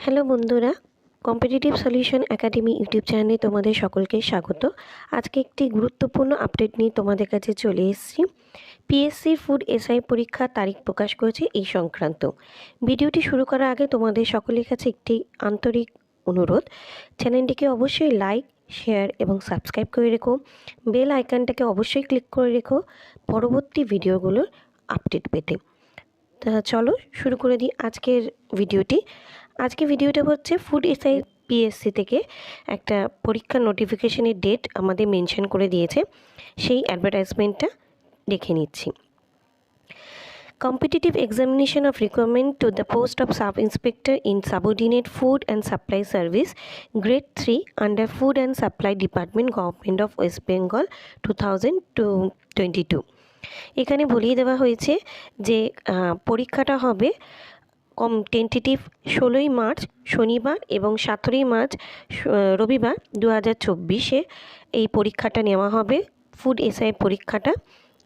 Hello বন্ধুরা, competitive solution academy YouTube চ্যানেলে তোমাদের সকলকে স্বাগত। আজকে একটি গুরুত্বপূর্ণ আপডেট নিয়ে তোমাদের কাছে চলে এসেছি। পিএসসির ফুড এসআই পরীক্ষার তারিখ প্রকাশ করেছে এই সংক্রান্ত। ভিডিওটি শুরু করার আগে তোমাদের সকলের কাছে একটি আন্তরিক অনুরোধ, চ্যানেলটিকে অবশ্যই লাইক, শেয়ার এবং সাবস্ক্রাইব করে রেখো। বেল আইকনটাকে অবশ্যই ক্লিক করে রেখো পরবর্তী ভিডিওগুলোর আপডেট পেতে। তা চলো শুরু করে দিই আজকের ভিডিওটি। আজকে ভিডিওটা হচ্ছে ফুড এসআই পিএসসি থেকে একটা পরীক্ষার নোটিফিকেশনের ডেট আমাদের মেনশন করে দিয়েছে, সেই অ্যাডভার্টাইজমেন্টটা দেখে নিচ্ছি। Competitive examination of requirement to the post of sub-inspector in subordinate food and supply service grade 3 under food and supply department government of West Bengal 2022। এখানে বলিয়ে দেওয়া হয়েছে যে পরীক্ষাটা হবে টেন্টেটিভ 16ই মার্চ শনিবার এবং 17ই মার্চ রবিবার 2024-এ এই পরীক্ষাটা নেওয়া হবে। ফুড এসআই পরীক্ষাটা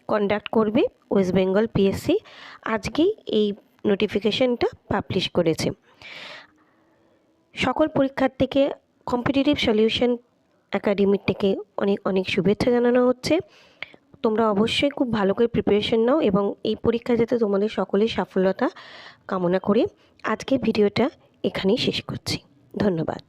কন্ডাক্ট করবে ওয়েস্ট বেঙ্গল পিএসসি। আজকেই এই নোটিফিকেশনটা পাবলিশ করেছে। সকল পরীক্ষার্থীকে কম্পিটিটিভ সলিউশন একাডেমির থেকে অনেক অনেক শুভেচ্ছা জানানো হচ্ছে। তোমরা অবশ্যই খুব ভালো করে প্রিপারেশন নাও এবং এই পরীক্ষা যাতে তোমাদের সকলের সাফল্যতা কামনা করে আজকে ভিডিওটা এখানেই শেষ করছি। ধন্যবাদ।